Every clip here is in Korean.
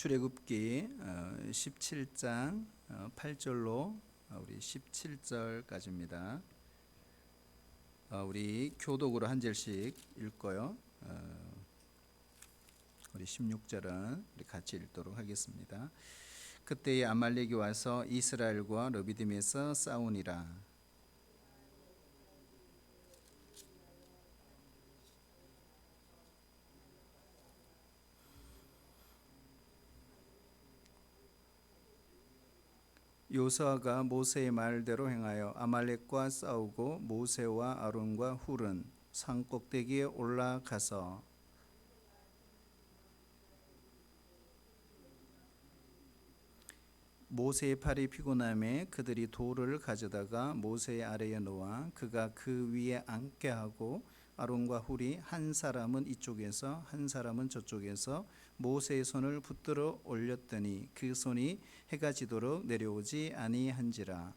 출애굽기 17장 8절로 우리 17절까지입니다. 우리 교독으로 한 절씩 읽고요. 우리 16절은 우리 같이 읽도록 하겠습니다. 그때에 아말렉이 와서 이스라엘과 르비딤에서 싸우니라. 요수아가 모세의 말대로 행하여 아말렉과 싸우고 모세와 아론과 훌은 산 꼭대기에 올라가서 모세의 팔이 피곤함에 그들이 돌을 가져다가 모세의 아래에 놓아 그가 그 위에 앉게 하고 아론과 훌이 한 사람은 이쪽에서 한 사람은 저쪽에서 모세의 손을 붙들어 올렸더니 그 손이 해가 지도록 내려오지 아니한지라.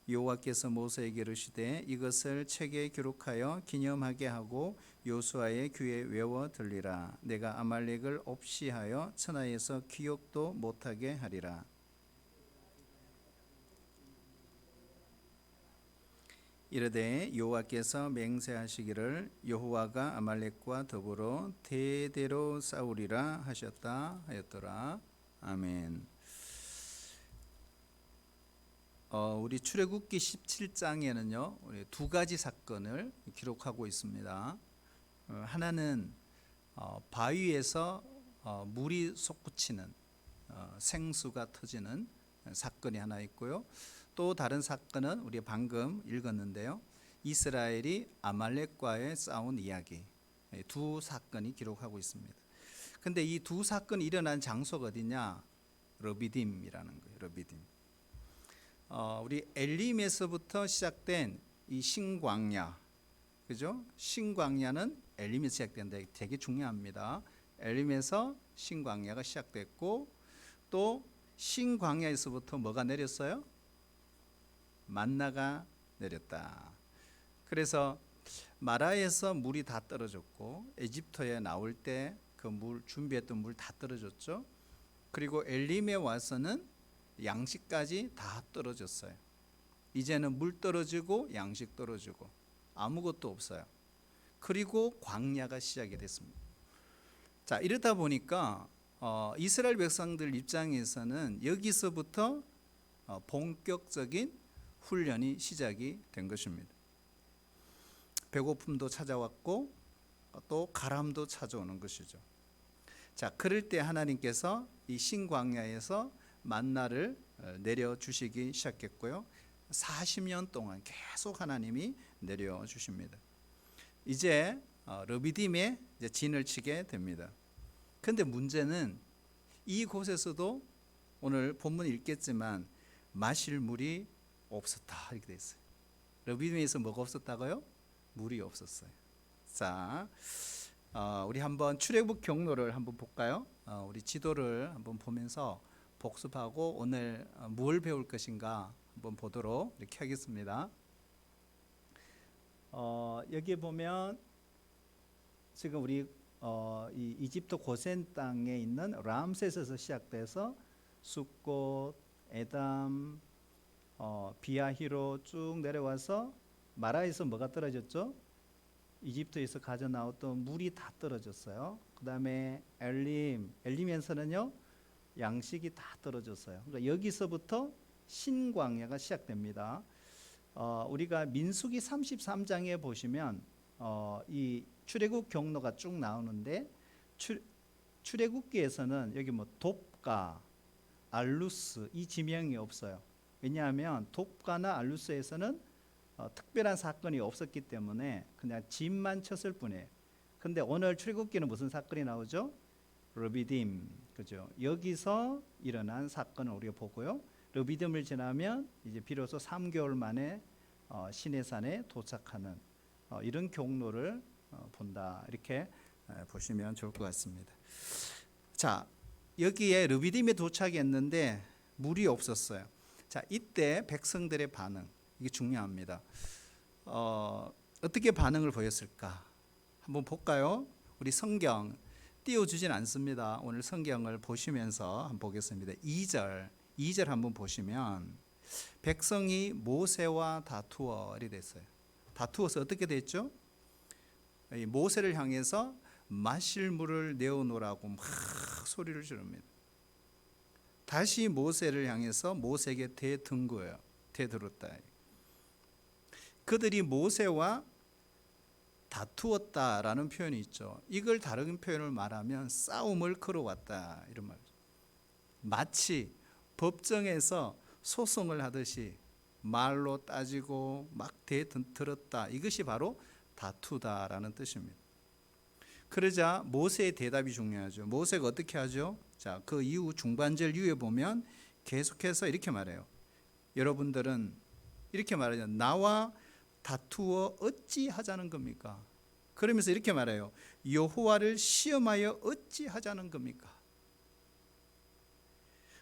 여호와께서 모세에게 이르시되 이것을 책에 기록하여 기념하게 하고 요수아의 귀에 외워 들리라. 내가 아말렉을 없이하여 천하에서 기억도 못하게 하리라. 이르되 여호와께서 맹세하시기를 여호와가 아말렉과 더불어 대대로 싸우리라 하셨다 하였더라. 아멘. 우리 출애굽기 17장에는요 우리 두 가지 사건을 기록하고 있습니다. 하나는 바위에서 물이 솟구치는 생수가 터지는 사건이 하나 있고요. 또 다른 사건은 우리 방금 읽었는데요. 이스라엘이 아말렉과의 싸운 이야기, 두 사건이 기록하고 있습니다. 근데 이 두 사건이 일어난 장소가 어디냐? 르비딤이라는 거예요. 르비딤. 우리 엘림에서부터 시작된 이 신광야, 그죠? 신광야는 엘림에서 시작된다. 되게 중요합니다. 엘림에서 신광야가 시작됐고 또 신광야에서부터 뭐가 내렸어요? 만나가 내렸다. 그래서 마라에서 물이 다 떨어졌고 에집트에 나올 때 그 물 준비했던 물 다 떨어졌죠. 그리고 엘림에 와서는 양식까지 다 떨어졌어요. 이제는 물 떨어지고 양식 떨어지고 아무것도 없어요. 그리고 광야가 시작이 됐습니다. 자, 이러다 보니까 이스라엘 백성들 입장에서는 여기서부터 본격적인 훈련이 시작이 된 것입니다. 배고픔도 찾아왔고 또 가람도 찾아오는 것이죠. 자, 그럴 때 하나님께서 이 신광야에서 만나를 내려주시기 시작했고요. 40년 동안 계속 하나님이 내려주십니다. 이제 르비딤에 이제 진을 치게 됩니다. 그런데 문제는 이곳에서도 오늘 본문 읽겠지만 마실 물이 없었다 이렇게 돼 있어요. 르비딤에서 뭐가 없었다고요? 물이 없었어요. 자, 우리 한번 출애굽 경로를 한번 볼까요? 우리 지도를 한번 보면서 복습하고 오늘 뭘 배울 것인가 한번 보도록 이렇게 하겠습니다. 여기 보면 지금 우리 이 이집트 고센 땅에 있는 람셋에서 시작돼서 숫곳, 에담, 비아히로 쭉 내려와서 마라에서 뭐가 떨어졌죠? 이집트에서 가져 나왔던 물이 다 떨어졌어요. 그 다음에 엘림에서는요 양식이 다 떨어졌어요. 그러니까 여기서부터 신광야가 시작됩니다. 우리가 민수기 33장에 보시면 이 출애굽 경로가 쭉 나오는데 출애굽기에서는 여기 뭐 돕가, 알루스 이 지명이 없어요. 왜냐하면 돕가나 알루스에서는 특별한 사건이 없었기 때문에 그냥 집만 쳤을 뿐이에요. 근데 오늘 출애굽기는 무슨 사건이 나오죠? 르비딤, 그죠? 여기서 일어난 사건을 우리가 보고요. 르비딤을 지나면 이제 비로소 3개월 만에 시내산에 도착하는 이런 경로를 본다. 이렇게 보시면 좋을 것 같습니다. 자, 여기에 르비딤에 도착했는데 물이 없었어요. 자, 이때 백성들의 반응 이게 중요합니다. 어떻게 반응을 보였을까? 한번 볼까요? 우리 성경 띄워주진 않습니다. 오늘 성경을 보시면서 한번 보겠습니다. 2절 한번 보시면 백성이 모세와 다투어 이렇게 됐어요. 다투어서 어떻게 됐죠? 모세를 향해서 마실 물을 내어놓으라고 막 소리를 지릅니다. 다시 모세를 향해서 모세에게 대든 거예요. 대들었다. 그들이 모세와 다투었다라는 표현이 있죠. 이걸 다른 표현을 말하면 싸움을 걸어왔다 이런 말이죠. 마치 법정에서 소송을 하듯이 말로 따지고 막 대들었다. 이것이 바로 다투다라는 뜻입니다. 그러자 모세의 대답이 중요하죠. 모세가 어떻게 하죠? 자, 그 이후 중반절 이후에 보면 계속해서 이렇게 말해요. 여러분들은 이렇게 말하죠. 나와 다투어 어찌 하자는 겁니까? 그러면서 이렇게 말해요. 여호와를 시험하여 어찌 하자는 겁니까?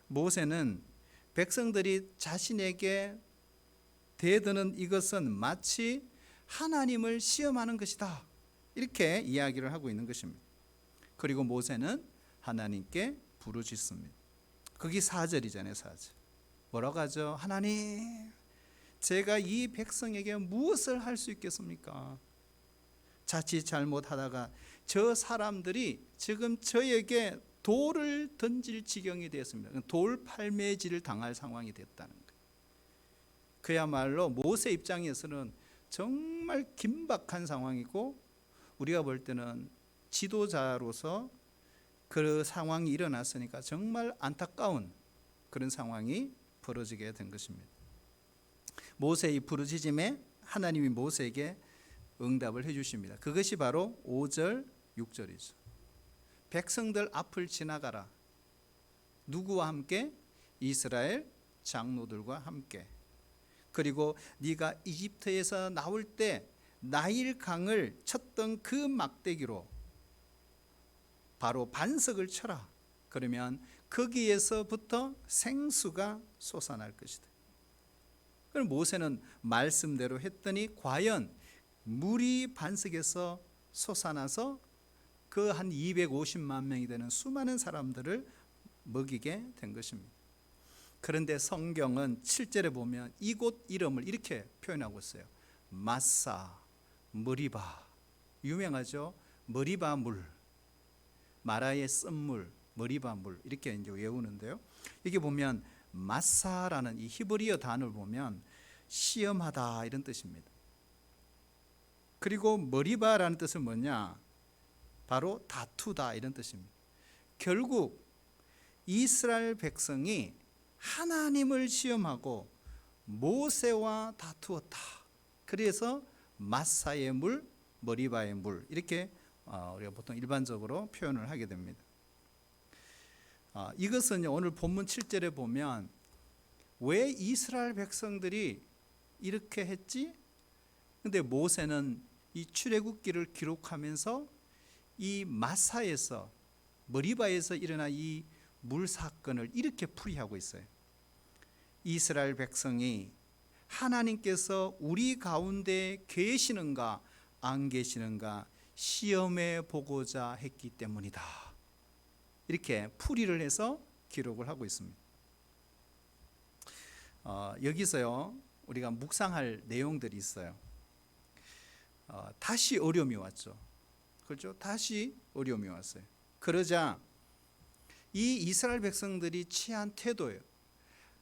모세는 백성들이 자신에게 대드는 이것은 마치 하나님을 시험하는 것이다. 이렇게 이야기를 하고 있는 것입니다. 그리고 모세는 하나님께 부르짖습니다. 그게 4절이잖아요. 4절. 뭐라고 하죠? 하나님, 제가 이 백성에게 무엇을 할 수 있겠습니까? 자칫 잘못하다가 저 사람들이 지금 저에게 돌을 던질 지경이 되었습니다. 돌 팔매질을 당할 상황이 됐다는 거예요. 그야말로 모세 입장에서는 정말 긴박한 상황이고, 우리가 볼 때는 지도자로서 그 상황이 일어났으니까 정말 안타까운 그런 상황이 벌어지게 된 것입니다. 모세의 부르짖음에 하나님이 모세에게 응답을 해주십니다. 그것이 바로 5절 6절이죠. 백성들 앞을 지나가라. 누구와 함께? 이스라엘 장로들과 함께. 그리고 네가 이집트에서 나올 때 나일 강을 쳤던 그 막대기로 바로 반석을 쳐라. 그러면 거기에서부터 생수가 솟아날 것이다. 그럼 모세는 말씀대로 했더니 과연 물이 반석에서 솟아나서 그 한 250만 명이 되는 수많은 사람들을 먹이게 된 것입니다. 그런데 성경은 7절에 보면 이곳 이름을 이렇게 표현하고 있어요. 마사, 머리바. 유명하죠? 머리바 물. 마라의 쓴물, 머리바 물. 이렇게 이제 외우는데요. 이게 보면 마사라는 이 히브리어 단어를 보면 시험하다 이런 뜻입니다. 그리고 머리바라는 뜻은 뭐냐? 바로 다투다 이런 뜻입니다. 결국 이스라엘 백성이 하나님을 시험하고 모세와 다투었다. 그래서 마사의 물, 머리바의 물 이렇게 우리가 보통 일반적으로 표현을 하게 됩니다. 이것은 오늘 본문 7절에 보면 왜 이스라엘 백성들이 이렇게 했지? 근데 모세는 이 출애굽기를 기록하면서 이 마사에서 머리바에서 일어난 이 물 사건을 이렇게 풀이하고 있어요. 이스라엘 백성이 하나님께서 우리 가운데 계시는가 안 계시는가 시험해 보고자 했기 때문이다. 이렇게 풀이를 해서 기록을 하고 있습니다. 여기서요 우리가 묵상할 내용들이 있어요. 다시 어려움이 왔죠. 그렇죠? 다시 어려움이 왔어요. 그러자 이 이스라엘 백성들이 취한 태도예요.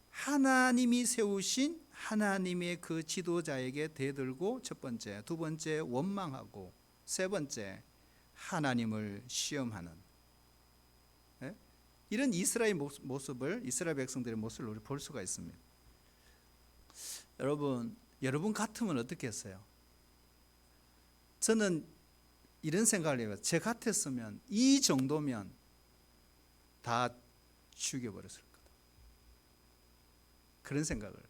하나님이 세우신 하나님의 그 지도자에게 대들고 첫 번째, 두 번째 원망하고 세 번째 하나님을 시험하는 이런 이스라엘 모습을 이스라엘 백성들의 모습을 우리 볼 수가 있습니다. 여러분 같으면 어떻게 했어요? 저는 이런 생각을 해요. 제 같았으면 이 정도면 다 죽여버렸을 거다. 그런 생각을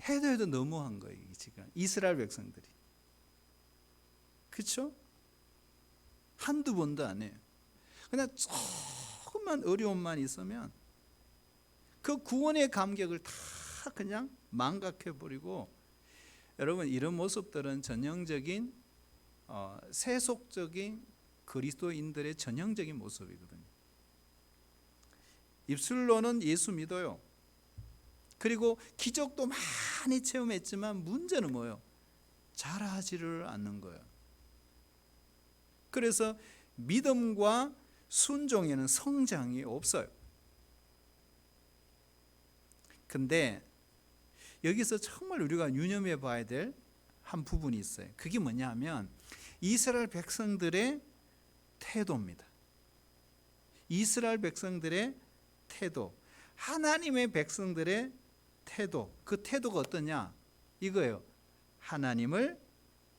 해도 너무한 거예요. 지금 이스라엘 백성들이 그렇죠? 한두 번도 안 해요. 그냥 조금만 어려움만 있으면 그 구원의 감격을 다 그냥 망각해버리고 여러분, 이런 모습들은 전형적인 세속적인 그리스도인들의 전형적인 모습이거든요. 입술로는 예수 믿어요. 그리고 기적도 많이 체험했지만 문제는 뭐예요? 잘하지를 않는 거예요. 그래서 믿음과 순종에는 성장이 없어요. 근데 여기서 정말 우리가 유념해 봐야 될 한 부분이 있어요. 그게 뭐냐 하면 이스라엘 백성들의 태도입니다. 이스라엘 백성들의 태도, 하나님의 백성들의 태도, 그 태도가 어떠냐? 이거예요. 하나님을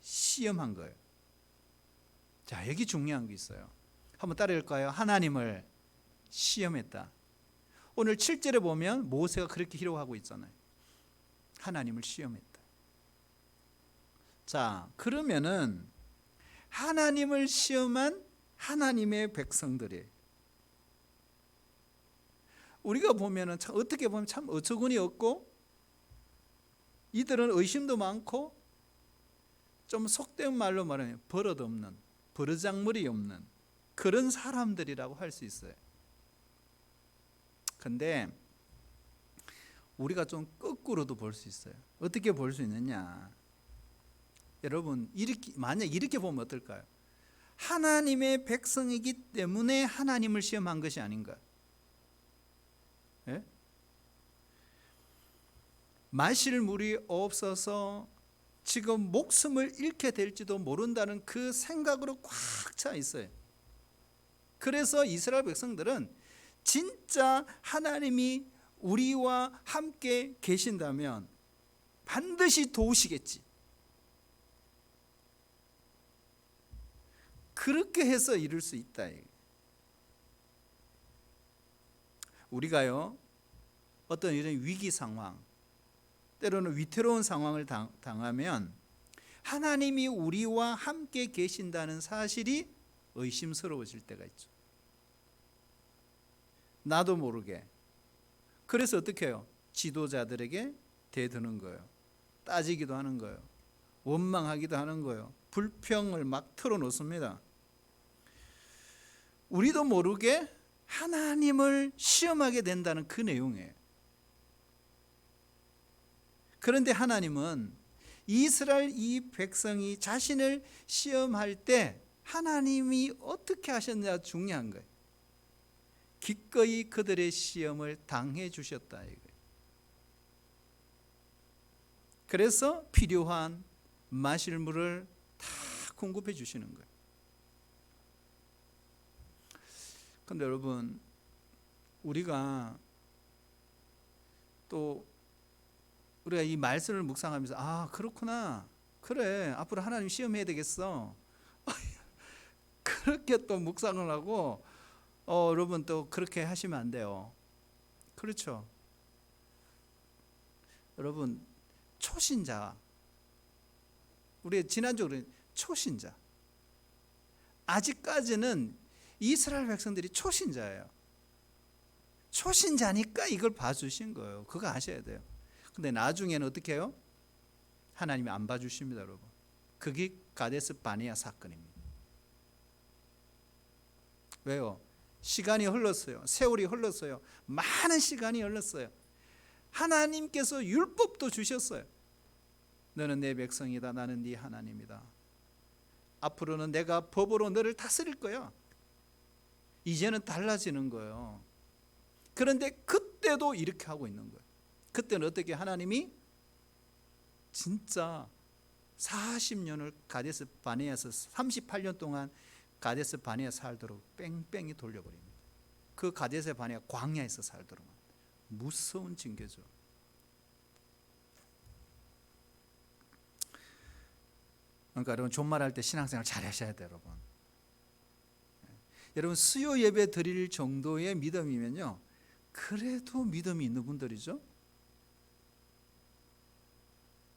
시험한 거예요. 자, 여기 중요한 게 있어요. 한번 따라할까요? 하나님을 시험했다. 오늘 7절에 보면 모세가 그렇게 기록하고 있잖아요. 하나님을 시험했다. 자, 그러면은 하나님을 시험한 하나님의 백성들이, 우리가 보면은 참 어떻게 보면 참 어처구니 없고, 이들은 의심도 많고, 좀 속된 말로 말하면 버릇없는, 버르장머리 없는 그런 사람들이라고 할 수 있어요. 근데 우리가 좀 거꾸로도 볼 수 있어요. 어떻게 볼 수 있느냐? 여러분, 만약 이렇게 보면 어떨까요? 하나님의 백성이기 때문에 하나님을 시험한 것이 아닌가? 예? 마실 물이 없어서 지금 목숨을 잃게 될지도 모른다는 그 생각으로 꽉 차 있어요. 그래서 이스라엘 백성들은 진짜 하나님이 우리와 함께 계신다면 반드시 도우시겠지, 그렇게 해서 이룰 수 있다. 우리가요, 어떤 이런 위기 상황, 때로는 위태로운 상황을 당하면 하나님이 우리와 함께 계신다는 사실이 의심스러워질 때가 있죠. 나도 모르게. 그래서 어떻게 해요? 지도자들에게 대드는 거예요. 따지기도 하는 거예요. 원망하기도 하는 거예요. 불평을 막 털어놓습니다. 우리도 모르게 하나님을 시험하게 된다는 그 내용이에요. 그런데 하나님은 이스라엘 이 백성이 자신을 시험할 때 하나님이 어떻게 하셨냐 중요한 거예요. 기꺼이 그들의 시험을 당해 주셨다 이거예요. 그래서 필요한 마실 물을 다 공급해 주시는 거예요. 그런데 여러분, 우리가 이 말씀을 묵상하면서, 아, 그렇구나, 그래, 앞으로 하나님 시험해야 되겠어, 그렇게 또 묵상을 하고, 여러분 또 그렇게 하시면 안 돼요. 그렇죠? 여러분, 초신자, 우리 지난주에 초신자, 아직까지는 이스라엘 백성들이 초신자예요. 초신자니까 이걸 봐주신 거예요. 그거 아셔야 돼요. 근데 나중에는 어떻게 해요? 하나님이 안 봐주십니다, 여러분. 그게 가데스 바네아 사건입니다. 왜요? 시간이 흘렀어요. 세월이 흘렀어요. 많은 시간이 흘렀어요. 하나님께서 율법도 주셨어요. 너는 내 백성이다. 나는 네 하나님이다. 앞으로는 내가 법으로 너를 다스릴 거야. 이제는 달라지는 거예요. 그런데 그때도 이렇게 하고 있는 거예요. 그때는 어떻게 하나님이 진짜 40년을 가데스 바네아에서 38년 동안 가데스 바네아 살도록 뺑뺑이 돌려버립니다. 그 가데스 바네아 광야에서 살도록. 무서운 징계죠. 그러니까 여러분, 존말할 때 신앙생활 잘 하셔야 돼요, 여러분. 여러분, 수요 예배 드릴 정도의 믿음이면요, 그래도 믿음이 있는 분들이죠.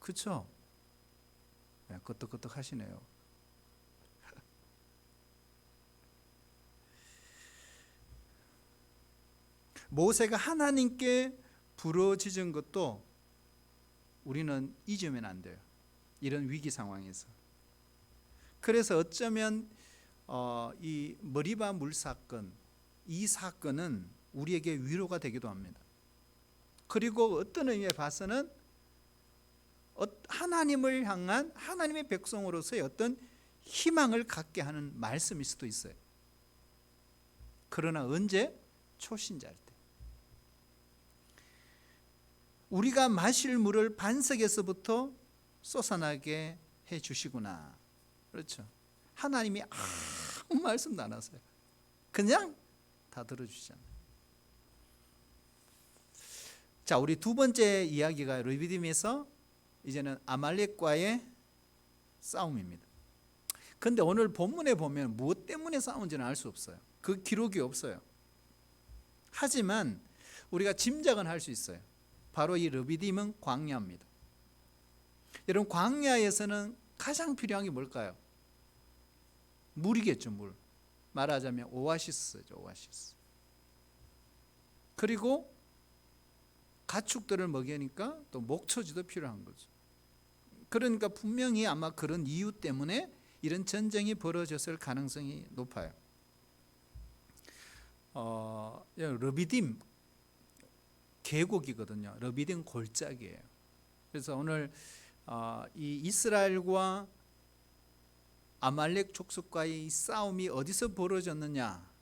그렇죠? 네, 끄떡끄떡 하시네요. 모세가 하나님께 부르짖은 것도 우리는 잊으면 안 돼요. 이런 위기 상황에서. 그래서 어쩌면 이 머리바 물 사건, 이 사건은 우리에게 위로가 되기도 합니다. 그리고 어떤 의미에 봐서는 하나님을 향한 하나님의 백성으로서의 어떤 희망을 갖게 하는 말씀일 수도 있어요. 그러나 언제? 초신자일 때. 우리가 마실 물을 반석에서부터 솟아나게 해 주시구나. 그렇죠. 하나님이 아무 말씀도 안 하세요. 그냥 다 들어주시잖아요. 자, 우리 두 번째 이야기가 르비딤에서 이제는 아말렉과의 싸움입니다. 그런데 오늘 본문에 보면 무엇 때문에 싸운지는 알 수 없어요. 그 기록이 없어요. 하지만 우리가 짐작은 할 수 있어요. 바로 이 르비딤은 광야입니다. 여러분, 광야에서는 가장 필요한 게 뭘까요? 물이겠죠. 물. 말하자면 오아시스죠. 오아시스. 그리고 가축들을 먹이니까 또 목초지도 필요한 거죠. 그러니까 분명히 아마 그런 이유 때문에 이런 전쟁이 벌어졌을 가능성이 높아요. 르비딤 계곡이거든요. 르비딤 골짜기예요. 그래서 오늘 이 이스라엘과 아말렉 족속과의 싸움이 어디서 벌어졌느냐,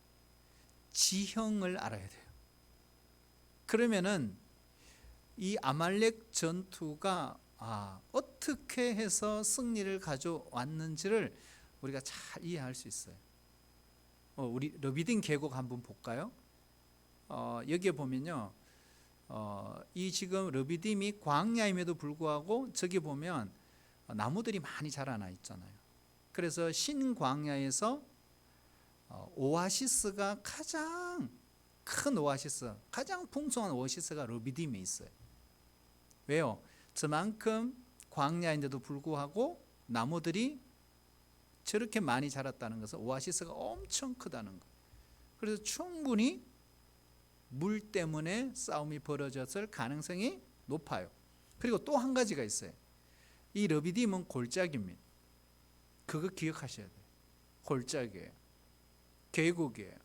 지형을 알아야 돼요. 그러면은 이 아말렉 전투가 어떻게 해서 승리를 가져왔는지를 우리가 잘 이해할 수 있어요. 우리 르비딤 계곡 한번 볼까요? 여기에 보면요, 이 지금 르비딤이 광야임에도 불구하고 저기 보면 나무들이 많이 자라나 있잖아요. 그래서 신광야에서 오아시스가 가장 큰 오아시스, 가장 풍성한 오아시스가 르비딤에 있어요. 왜요? 저만큼 광야인데도 불구하고 나무들이 저렇게 많이 자랐다는 것은 오아시스가 엄청 크다는 것. 그래서 충분히 물 때문에 싸움이 벌어졌을 가능성이 높아요. 그리고 또 한 가지가 있어요. 이 르비딤은 골짜기입니다. 그거 기억하셔야 돼요. 골짜기예요. 계곡이에요.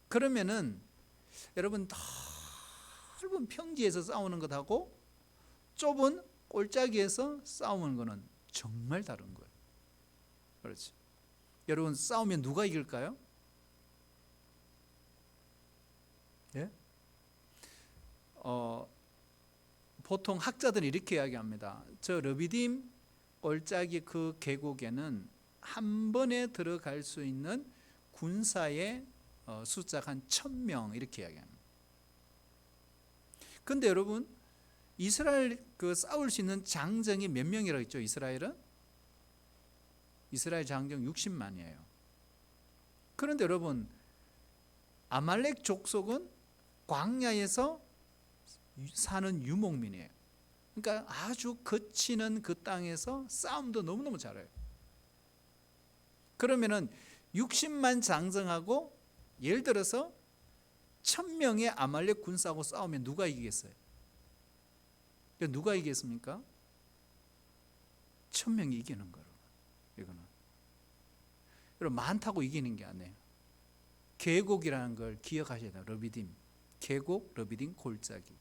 그러면은 여러분, 넓은 평지에서 싸우는 것하고 좁은 골짜기에서 싸우는 것은 정말 다른 거예요. 그렇죠. 여러분, 싸우면 누가 이길까요? 예? 보통 학자들은 이렇게 이야기합니다. 저 르비딤 골짜기 그 계곡에는 한 번에 들어갈 수 있는 군사의 숫자가 한 1000명 이렇게 이야기합니다. 근데 여러분, 이스라엘 싸울 수 있는 장정이 몇 명이라고 했죠? 이스라엘 장정 60만이에요. 그런데 여러분, 아말렉 족속은 광야에서 사는 유목민이에요. 그러니까 아주 거치는 그 땅에서 싸움도 너무너무 잘해요. 그러면은 60만 장정하고 예를 들어서 1000명의 아말렉 군사하고 싸우면 누가 이기겠어요? 누가 이기겠습니까? 1000명이 이기는 거예요. 이거는 여러분, 많다고 이기는 게 아니에요. 계곡이라는 걸 기억하셔야 돼요. 르비딤 계곡, 르비딤 골짜기.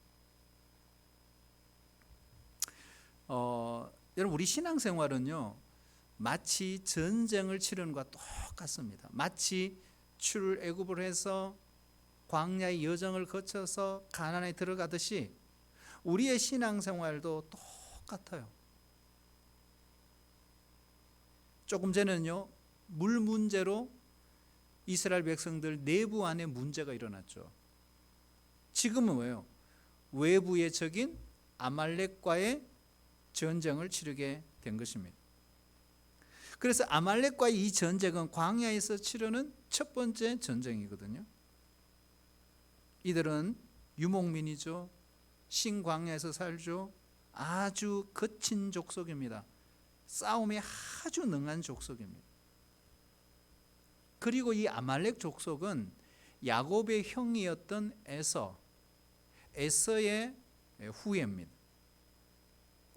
여러분, 우리 신앙생활은요, 마치 전쟁을 치르는 것과 똑같습니다. 마치 출애굽을 해서 광야의 여정을 거쳐서 가나안에 들어가듯이 우리의 신앙생활도 똑같아요. 조금 전에는요, 물 문제로 이스라엘 백성들 내부 안에 문제가 일어났죠. 지금은 왜요? 외부의 적인 아말렉과의 전쟁을 치르게 된 것입니다. 그래서 아말렉과의 이 전쟁은 광야에서 치르는 첫 번째 전쟁이거든요. 이들은 유목민이죠. 신광야에서 살죠. 아주 거친 족속입니다. 싸움에 아주 능한 족속입니다. 그리고 이 아말렉 족속은 야곱의 형이었던 에서의 후예입니다.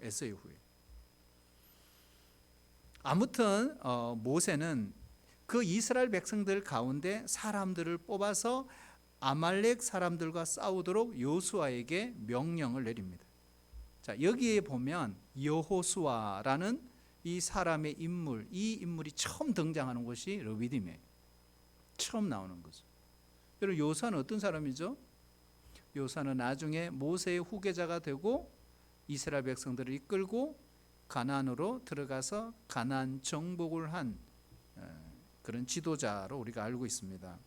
에서의 후예. 아무튼 모세는 그 이스라엘 백성들 가운데 사람들을 뽑아서 아말렉 사람들과 싸우도록 요수아에게 명령을 내립니다. 자, 여기에 보면 여호수아라는 이 사람의 인물, 이 인물이 처음 등장하는 곳이 르비딤이에요. 처음 나오는 거죠. 여러분, 요수아는 어떤 사람이죠? 요수아는 나중에 모세의 후계자가 되고 이스라엘 백성들을 이끌고 가나안으로 들어가서 가나안 정복을 한 그런 지도자로 우리가 알고 있습니다.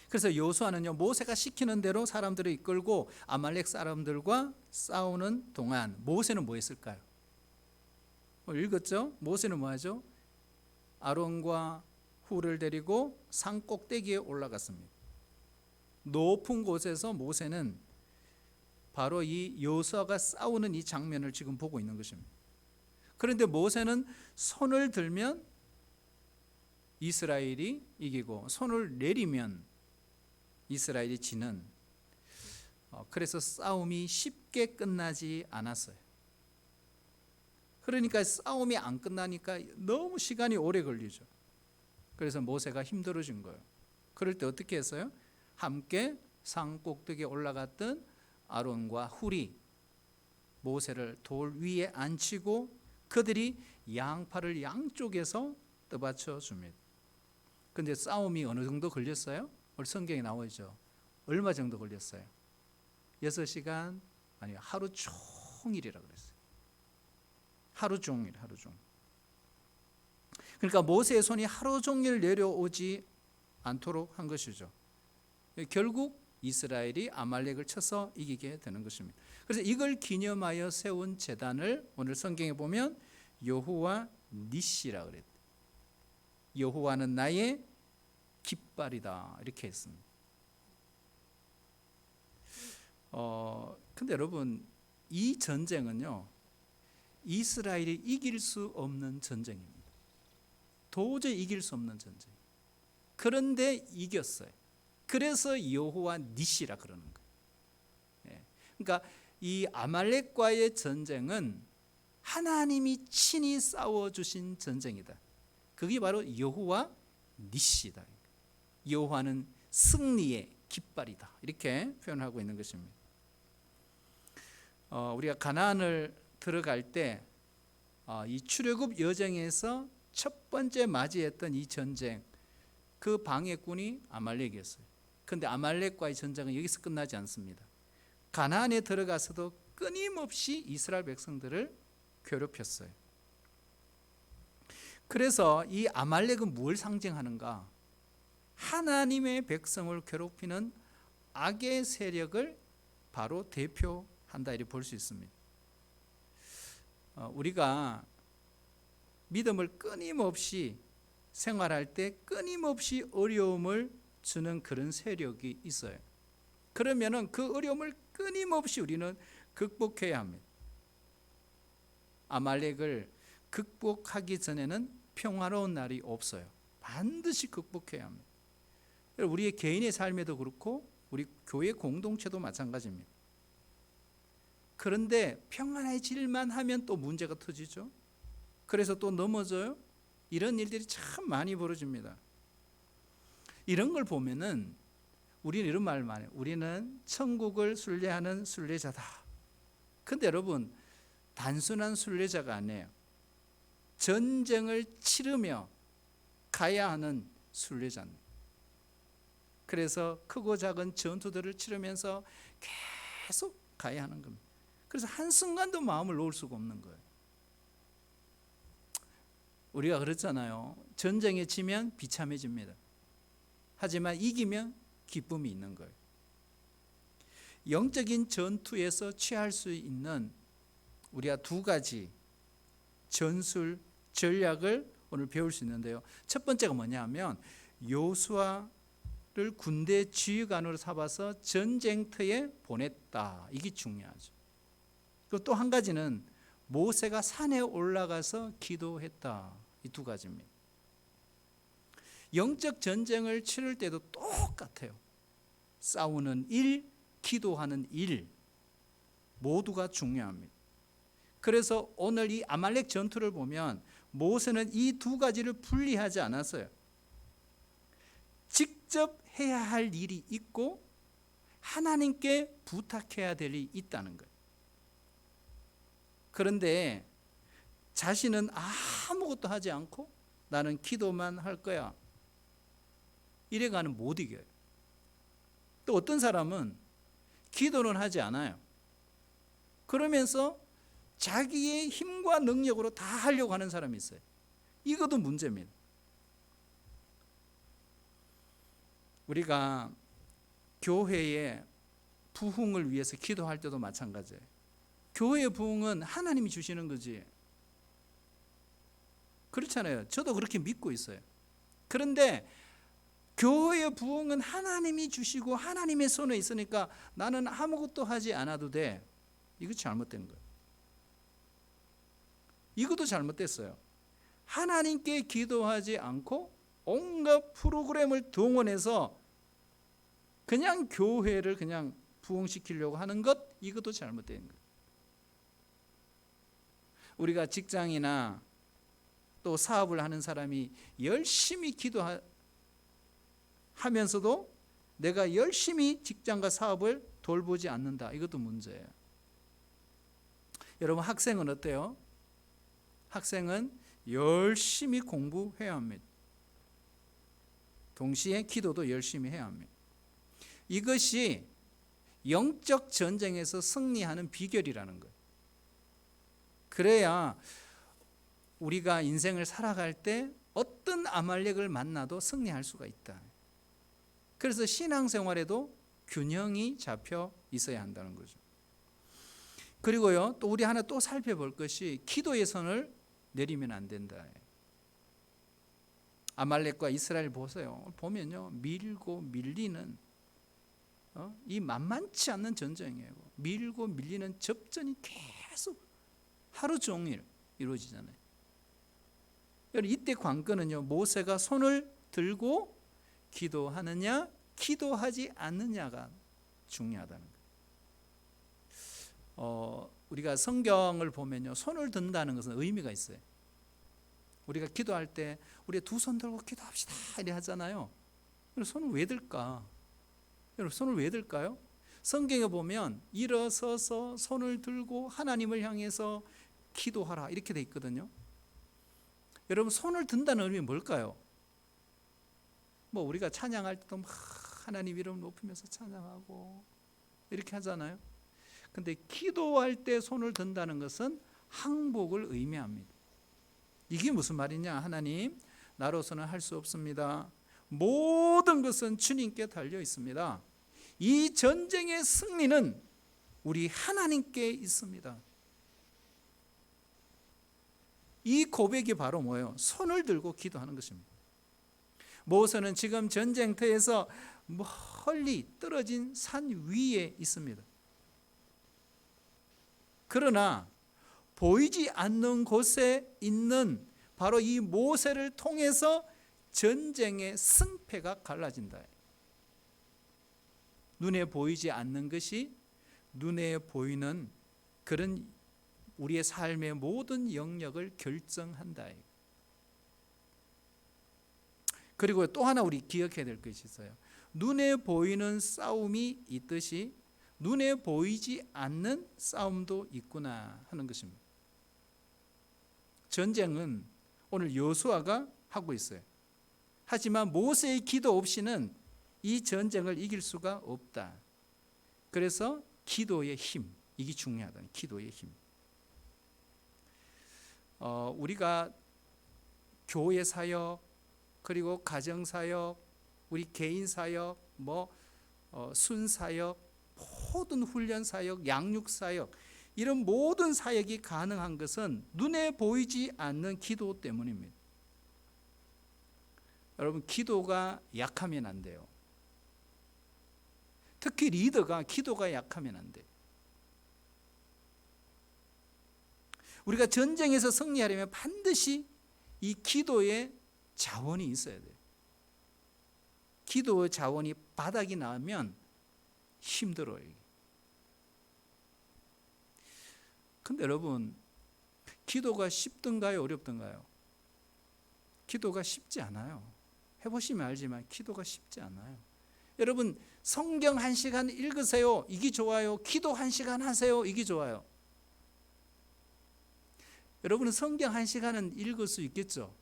그래서 요수아는요, 모세가 시키는 대로 사람들을 이끌고 아말렉 사람들과 싸우는 동안 모세는 뭐 했을까요? 읽었죠? 모세는 뭐 하죠? 아론과 훌을 데리고 산 꼭대기에 올라갔습니다. 높은 곳에서 모세는 바로 이 여호수아가 싸우는 이 장면을 지금 보고 있는 것입니다. 그런데 모세는 손을 들면 이스라엘이 이기고 손을 내리면 이스라엘이 지는, 그래서 싸움이 쉽게 끝나지 않았어요. 그러니까 싸움이 안 끝나니까 너무 시간이 오래 걸리죠. 그래서 모세가 힘들어진 거예요. 그럴 때 어떻게 했어요? 함께 산 꼭대기에 올라갔던 아론과 훌이 모세를 돌 위에 앉히고 그들이 양팔을 양쪽에서 떠받쳐 줍니다. 그런데 싸움이 어느 정도 걸렸어요? 오늘 성경에 나오죠. 얼마 정도 걸렸어요? 6시간? 아니요, 하루 종일이라 그랬어요. 하루 종일. 그러니까 모세의 손이 하루 종일 내려오지 않도록 한 것이죠. 결국 이스라엘이 아말렉을 쳐서 이기게 되는 것입니다. 그래서 이걸 기념하여 세운 제단을 오늘 성경에 보면 여호와 니시라 그랬대요. 여호와는 나의 깃발이다, 이렇게 했습니다. 근데 여러분, 이 전쟁은요, 이스라엘이 이길 수 없는 전쟁입니다. 도저히 이길 수 없는 전쟁. 그런데 이겼어요. 그래서 여호와 니시라 그러는 거예요. 그러니까 이 아말렉과의 전쟁은 하나님이 친히 싸워주신 전쟁이다. 그게 바로 여호와 니시다. 여호와는 승리의 깃발이다, 이렇게 표현하고 있는 것입니다. 우리가 가나안을 들어갈 때 이 출애굽 여정에서 첫 번째 맞이했던 이 전쟁, 그 방해꾼이 아말렉이었어요. 그런데 아말렉과의 전쟁은 여기서 끝나지 않습니다. 가나안에 들어가서도 끊임없이 이스라엘 백성들을 괴롭혔어요. 그래서 이 아말렉은 무엇을 상징하는가? 하나님의 백성을 괴롭히는 악의 세력을 바로 대표한다, 이렇게 볼 수 있습니다. 우리가 믿음을 끊임없이 생활할 때 끊임없이 어려움을 주는 그런 세력이 있어요. 그러면은 그 어려움을 끊임없이 우리는 극복해야 합니다. 아말렉을 극복하기 전에는 평화로운 날이 없어요. 반드시 극복해야 합니다. 우리의 개인의 삶에도 그렇고 우리 교회 공동체도 마찬가지입니다. 그런데 평안해질만 하면 또 문제가 터지죠. 그래서 또 넘어져요. 이런 일들이 참 많이 벌어집니다. 이런 걸 보면은 우리는 이런 말을 많이 해요. 우리는 천국을 순례하는 순례자다. 근데 여러분, 단순한 순례자가 아니에요. 전쟁을 치르며 가야 하는 순례자입니다. 그래서 크고 작은 전투들을 치르면서 계속 가야 하는 겁니다. 그래서 한순간도 마음을 놓을 수가 없는 거예요. 우리가 그렇잖아요. 전쟁에 지면 비참해집니다. 하지만 이기면 기쁨이 있는 거예요. 영적인 전투에서 취할 수 있는 우리가 두 가지 전술, 전략을 오늘 배울 수 있는데요. 첫 번째가 뭐냐면 여호수아를 군대 지휘관으로 삼아서 전쟁터에 보냈다. 이게 중요하죠. 그리고 또 한 가지는 모세가 산에 올라가서 기도했다. 이 두 가지입니다. 영적 전쟁을 치를 때도 똑같아요. 싸우는 일, 기도하는 일, 모두가 중요합니다. 그래서 오늘 이 아말렉 전투를 보면 모세는 이 두 가지를 분리하지 않았어요. 직접 해야 할 일이 있고 하나님께 부탁해야 될 일이 있다는 거예요. 그런데 자신은 아무것도 하지 않고 나는 기도만 할 거야, 이래가는 못 이겨요. 또 어떤 사람은 기도는 하지 않아요. 그러면서 자기의 힘과 능력으로 다 하려고 하는 사람이 있어요. 이것도 문제입니다. 우리가 교회의 부흥을 위해서 기도할 때도 마찬가지예요. 교회의 부흥은 하나님이 주시는 거지. 그렇잖아요. 저도 그렇게 믿고 있어요. 그런데 교회의 부흥은 하나님이 주시고 하나님의 손에 있으니까 나는 아무것도 하지 않아도 돼. 이거 잘못된 거예요. 이것도 잘못됐어요. 하나님께 기도하지 않고 온갖 프로그램을 동원해서 그냥 교회를 그냥 부흥시키려고 하는 것, 이것도 잘못된 거예요. 우리가 직장이나 또 사업을 하는 사람이 열심히 기도하면서도 내가 열심히 직장과 사업을 돌보지 않는다, 이것도 문제예요. 여러분, 학생은 어때요? 학생은 열심히 공부해야 합니다. 동시에 기도도 열심히 해야 합니다. 이것이 영적 전쟁에서 승리하는 비결이라는 거예요. 그래야 우리가 인생을 살아갈 때 어떤 아말렉을 만나도 승리할 수가 있다. 그래서 신앙생활에도 균형이 잡혀 있어야 한다는 거죠. 그리고요, 또 우리 하나 또 살펴볼 것이 기도의 선을 내리면 안 된다. 아말렉과 이스라엘 보세요. 보면요, 밀고 밀리는 이 만만치 않는 전쟁이에요. 밀고 밀리는 접전이 계속 하루 종일 이루어지잖아요. 이때 관건은요, 모세가 손을 들고 기도하느냐 기도하지 않느냐가 중요하다는 거예요. 우리가 성경을 보면요, 손을 든다는 것은 의미가 있어요. 우리가 기도할 때 우리 두 손 들고 기도합시다 이래 하잖아요. 손을 왜 들까? 여러분, 손을 왜 들까요? 성경에 보면 일어서서 손을 들고 하나님을 향해서 기도하라 이렇게 돼 있거든요. 여러분, 손을 든다는 의미는 뭘까요? 뭐 우리가 찬양할 때도 막 하나님 이름 높이면서 찬양하고 이렇게 하잖아요. 근데 기도할 때 손을 든다는 것은 항복을 의미합니다. 이게 무슨 말이냐? 하나님, 나로서는 할 수 없습니다. 모든 것은 주님께 달려 있습니다. 이 전쟁의 승리는 우리 하나님께 있습니다. 이 고백이 바로 뭐예요? 손을 들고 기도하는 것입니다. 모세는 지금 전쟁터에서 멀리 떨어진 산 위에 있습니다. 그러나 보이지 않는 곳에 있는 바로 이 모세를 통해서 전쟁의 승패가 갈라진다. 눈에 보이지 않는 것이 눈에 보이는 그런 우리의 삶의 모든 영역을 결정한다. 그리고 또 하나 우리 기억해야 될 것이 있어요. 눈에 보이는 싸움이 있듯이 눈에 보이지 않는 싸움도 있구나 하는 것입니다. 전쟁은 오늘 여호수아가 하고 있어요. 하지만 모세의 기도 없이는 이 전쟁을 이길 수가 없다. 그래서 기도의 힘, 이게 중요하다. 기도의 힘. 우리가 교회 사역, 그리고 가정 사역, 우리 개인 사역, 순 사역, 모든 훈련 사역, 양육 사역, 이런 모든 사역이 가능한 것은 눈에 보이지 않는 기도 때문입니다. 여러분, 기도가 약하면 안 돼요. 특히 리더가 기도가 약하면 안 돼요. 우리가 전쟁에서 승리하려면 반드시 이 기도의 자원이 있어야 돼요. 기도의 자원이 바닥이 나면 힘들어요. 근데 여러분, 기도가 쉽던가요? 어렵던가요? 기도가 쉽지 않아요. 해보시면 알지만 기도가 쉽지 않아요. 여러분, 성경 1시간 읽으세요. 이게 좋아요. 기도 1시간 하세요. 이게 좋아요. 여러분은 성경 1시간은 읽을 수 있겠죠.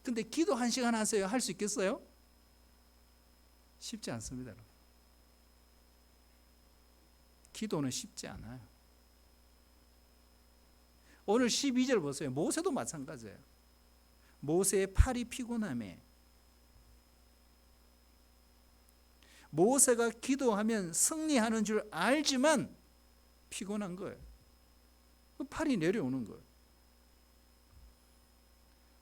근데 기도 1시간 하세요. 할 수 있겠어요? 쉽지 않습니다, 여러분. 기도는 쉽지 않아요. 오늘 12절 보세요. 모세도 마찬가지예요. 모세의 팔이 피곤함에 모세가 기도하면 승리하는 줄 알지만 피곤한 거예요. 팔이 내려오는 거예요.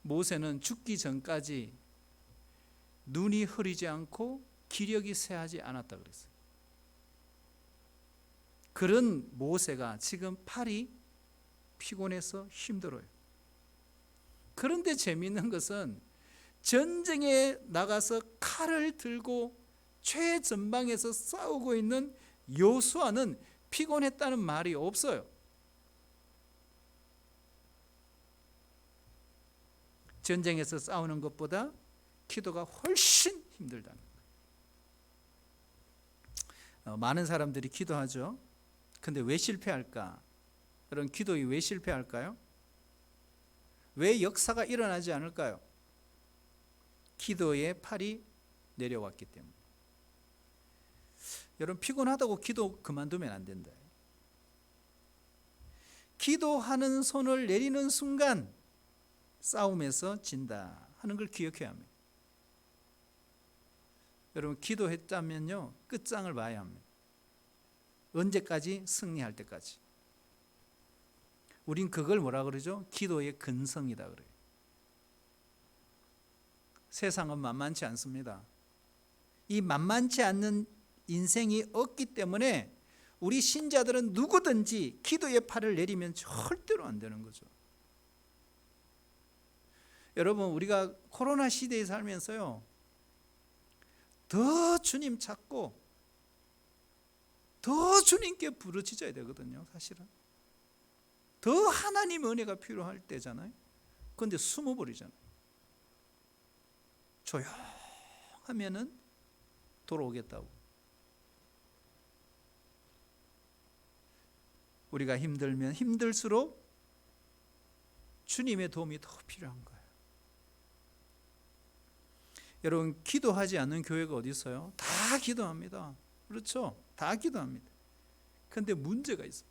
모세는 죽기 전까지 눈이 흐리지 않고 기력이 쇠하지 않았다 그랬어요. 그런 모세가 지금 팔이 피곤해서 힘들어요. 그런데 재미있는 것은 전쟁에 나가서 칼을 들고 최전방에서 싸우고 있는 여호수아는 피곤했다는 말이 없어요. 전쟁에서 싸우는 것보다 기도가 훨씬 힘들다는 거예요. 많은 사람들이 기도하죠. 근데 왜 실패할까? 여러분, 기도에 왜 실패할까요? 왜 역사가 일어나지 않을까요? 기도의 팔이 내려왔기 때문에. 여러분, 피곤하다고 기도 그만두면 안 된다. 기도하는 손을 내리는 순간 싸움에서 진다 하는 걸 기억해야 합니다. 여러분, 기도했다면요, 끝장을 봐야 합니다. 언제까지? 승리할 때까지. 우린 그걸 뭐라 그러죠? 기도의 근성이다 그래요. 세상은 만만치 않습니다. 이 만만치 않는 인생이 없기 때문에 우리 신자들은 누구든지 기도의 팔을 내리면 절대로 안 되는 거죠. 여러분, 우리가 코로나 시대에 살면서요, 더 주님 찾고 더 주님께 부르짖어야 되거든요. 사실은 더 하나님 은혜가 필요할 때잖아요. 그런데 숨어버리잖아요. 조용하면은 돌아오겠다고. 우리가 힘들면 힘들수록 주님의 도움이 더 필요한 거예요. 여러분, 기도하지 않는 교회가 어디 있어요? 다 기도합니다. 그렇죠? 다 기도합니다. 그런데 문제가 있어요.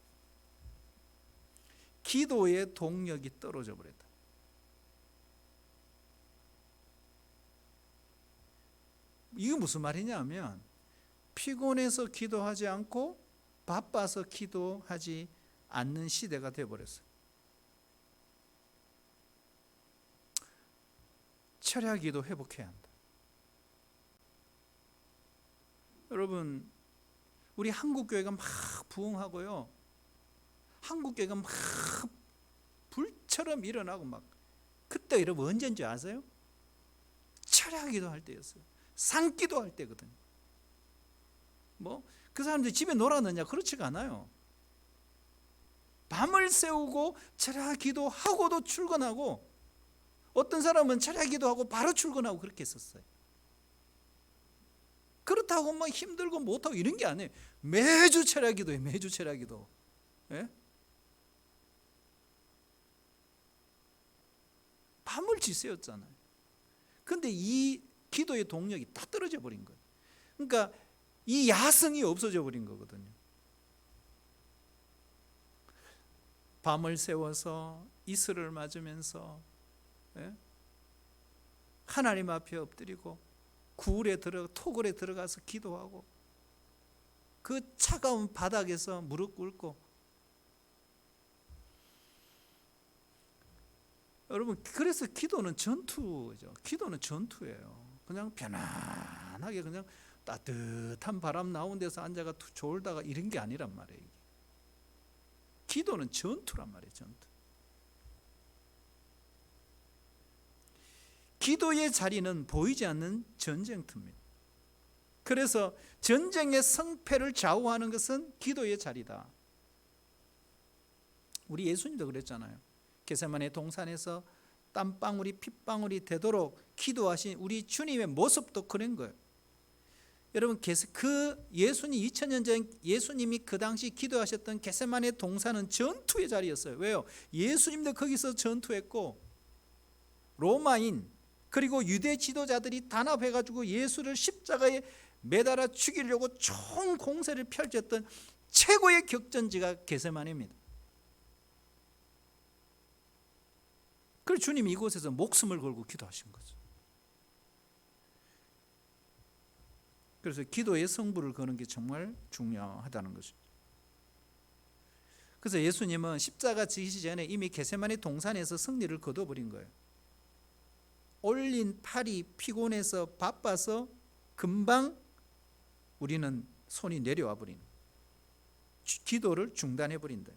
기도의 동력이 떨어져 버렸다. 이게 무슨 말이냐면 피곤해서 기도하지 않고 바빠서 기도하지 않는 시대가 되어버렸어요. 철야기도 회복해야 한다. 여러분, 우리 한국교회가 막 부흥하고요, 한국교회가 막 불처럼 일어나고 막, 그때 여러분 언제인지 아세요? 철야기도 할 때였어요. 산기도 할 때거든요. 뭐 그 사람들이 집에 놀았느냐? 그렇지가 않아요. 밤을 새우고 철야기도 하고도 출근하고, 어떤 사람은 철야기도 하고 바로 출근하고 그렇게 했었어요. 그렇다고 막 힘들고 못하고 이런 게 아니에요. 매주 철야기도예요. 매주 철야기도. 예? 밤을 지새웠잖아요. 그런데 이 기도의 동력이 다 떨어져 버린 거예요. 그러니까 이 야성이 없어져 버린 거거든요. 밤을 새워서 이슬을 맞으면서, 예? 하나님 앞에 엎드리고 토굴에 들어가서 기도하고 그 차가운 바닥에서 무릎 꿇고, 여러분, 그래서 기도는 전투죠. 기도는 전투예요. 그냥 편안하게 그냥 따뜻한 바람 나오는 데서 앉아가 졸다가 이런 게 아니란 말이에요. 기도는 전투란 말이에요. 전투. 기도의 자리는 보이지 않는 전쟁터입니다. 그래서 전쟁의 성패를 좌우하는 것은 기도의 자리다. 우리 예수님도 그랬잖아요. 겟세마네 동산에서 땀방울이 핏방울이 되도록 기도하신 우리 주님의 모습도 그런 거예요. 여러분, 그 예수님 2000년 전 예수님이 그 당시 기도하셨던 겟세마네 동산은 전투의 자리였어요. 왜요? 예수님도 거기서 전투했고 로마인 그리고 유대 지도자들이 단합해가지고 예수를 십자가에 매달아 죽이려고 총 공세를 펼쳤던 최고의 격전지가 겟세마네입니다. 그래서 주님이 이곳에서 목숨을 걸고 기도하신 거죠. 그래서 기도의 성부를 거는 게 정말 중요하다는 거죠. 그래서 예수님은 십자가 지시기 전에 이미 겟세마네 동산에서 승리를 거둬버린 거예요. 올린 팔이 피곤해서 바빠서 금방 우리는 손이 내려와 버리는, 기도를 중단해 버린다.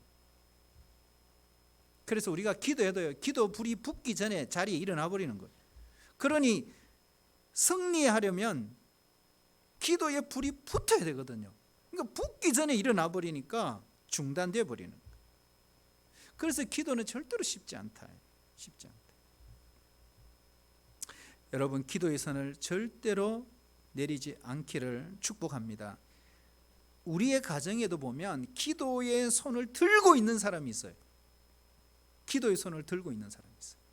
그래서 우리가 기도해도요, 기도 불이 붙기 전에 자리에 일어나 버리는 거예요. 그러니 승리하려면 기도에 불이 붙어야 되거든요. 그러니까 붙기 전에 일어나 버리니까 중단돼 버리는 거예요. 그래서 기도는 절대로 쉽지 않다. 쉽지 않다. 여러분, 기도의 선을 절대로 내리지 않기를 축복합니다. 우리의 가정에도 보면 기도의 손을 들고 있는 사람이 있어요. 기도의 손을 들고 있는 사람이 있어요.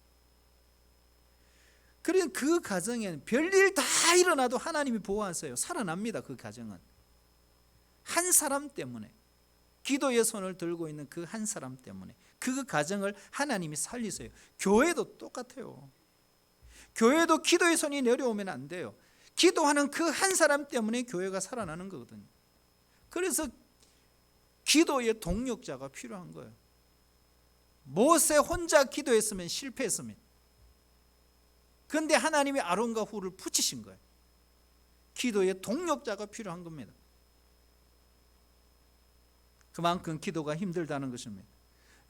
그러니 그 가정에는 별일 다 일어나도 하나님이 보호하세요. 살아납니다. 그 가정은 한 사람 때문에, 기도의 손을 들고 있는 그 한 사람 때문에 그 가정을 하나님이 살리세요. 교회도 똑같아요. 교회도 기도의 손이 내려오면 안 돼요. 기도하는 그 한 사람 때문에 교회가 살아나는 거거든요. 그래서 기도의 동력자가 필요한 거예요. 모세 혼자 기도했으면 실패했습니다. 그런데 하나님이 아론과 훌을 붙이신 거예요. 기도의 동력자가 필요한 겁니다. 그만큼 기도가 힘들다는 것입니다.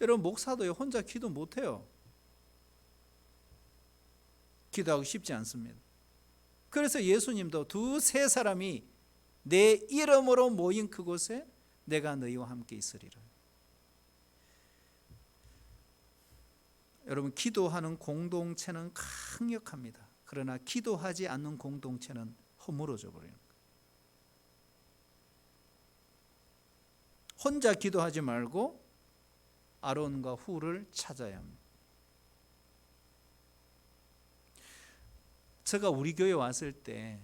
여러분, 목사도요, 혼자 기도 못해요. 기도하기 쉽지 않습니다. 그래서 예수님도 두세 사람이 내 이름으로 모인 그곳에 내가 너희와 함께 있으리라. 여러분, 기도하는 공동체는 강력합니다. 그러나 기도하지 않는 공동체는 허물어져 버려요. 혼자 기도하지 말고 아론과 훌을 찾아야 합니다. 제가 우리 교회 왔을 때,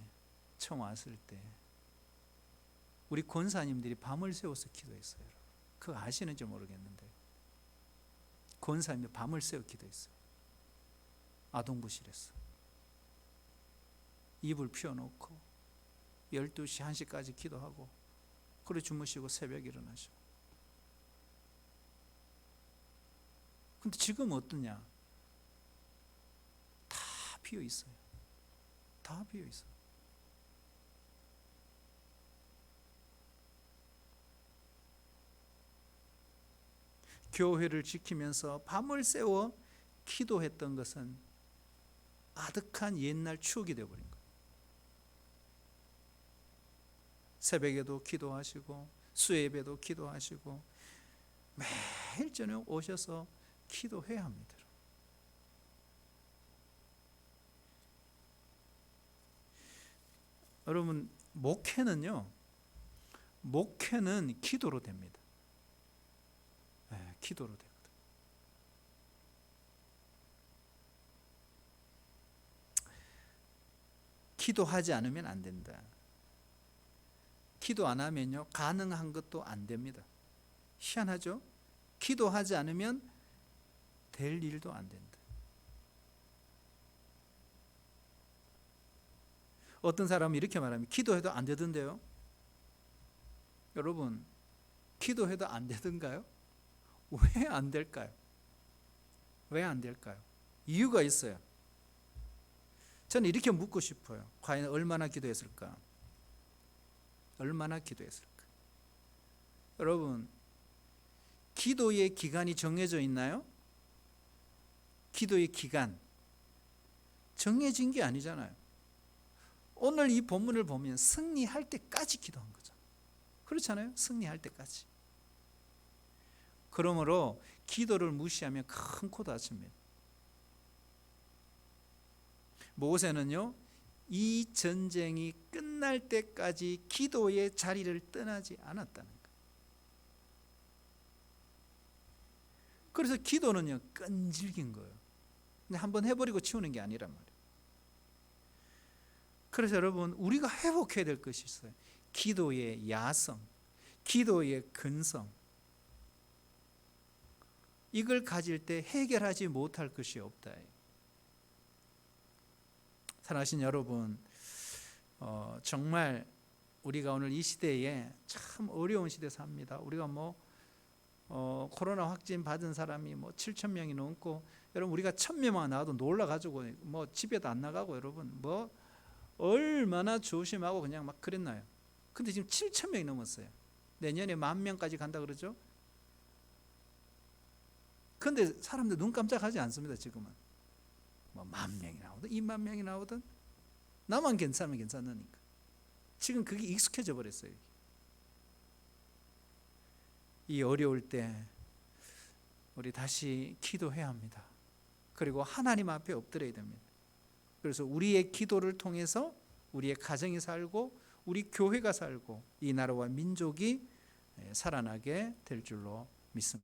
처음 왔을 때 우리 권사님들이 밤을 새워서 기도했어요. 그거 아시는지 모르겠는데 권사님이 밤을 새워 기도했어요. 아동부실에서 이불 피워놓고 12시, 1시까지 기도하고 그래 주무시고 새벽에 일어나시고. 근데 지금 어떠냐? 다 비어 있어요. 다 비어 있어요. 교회를 지키면서 밤을 새워 기도했던 것은 아득한 옛날 추억이 되어버린 거예요. 새벽에도 기도하시고 수요예배도 기도하시고 매일 저녁 오셔서 기도해야 합니다. 여러분, 목회는 기도로 됩니다. 네, 기도로 되거든. 기도하지 않으면 안 된다. 기도 안 하면요, 가능한 것도 안 됩니다. 희한하죠? 기도하지 않으면 될 일도 안 된다. 어떤 사람은 이렇게 말합니다. 기도해도 안 되던데요. 여러분, 기도해도 안 되던가요? 왜 안 될까요? 왜 안 될까요? 이유가 있어요. 저는 이렇게 묻고 싶어요. 과연 얼마나 기도했을까? 얼마나 기도했을까? 여러분, 기도의 기간이 정해져 있나요? 기도의 기간 정해진 게 아니잖아요. 오늘 이 본문을 보면 승리할 때까지 기도한 거죠. 그렇잖아요? 승리할 때까지. 그러므로 기도를 무시하면 큰 코 다칩니다. 모세는요, 이 전쟁이 끝날 때까지 기도의 자리를 떠나지 않았다는 거예요. 그래서 기도는요, 끈질긴 거예요. 근데 한번 해버리고 치우는 게 아니란 말이에요. 그래서 여러분, 우리가 회복해야 될 것이 있어요. 기도의 야성, 기도의 근성. 이걸 가질 때 해결하지 못할 것이 없다. 사랑하신 여러분, 정말 우리가 오늘 이 시대에 참 어려운 시대 삽니다. 우리가 코로나 확진 받은 사람이 7천 명이 넘고, 여러분 우리가 1,000명만 나와도 놀라가지고 집에도 안 나가고, 여러분 얼마나 조심하고 그냥 막 그랬나요? 근데 지금 7천 명이 넘었어요. 내년에 10,000명까지 간다 그러죠? 근데 사람들 눈 깜짝하지 않습니다. 지금은 10,000명이 나오든 20,000명이 나오든 나만 괜찮으면 괜찮으니까. 지금 그게 익숙해져 버렸어요. 이 어려울 때 우리 다시 기도해야 합니다. 그리고 하나님 앞에 엎드려야 됩니다. 그래서 우리의 기도를 통해서 우리의 가정이 살고 우리 교회가 살고 이 나라와 민족이 살아나게 될 줄로 믿습니다.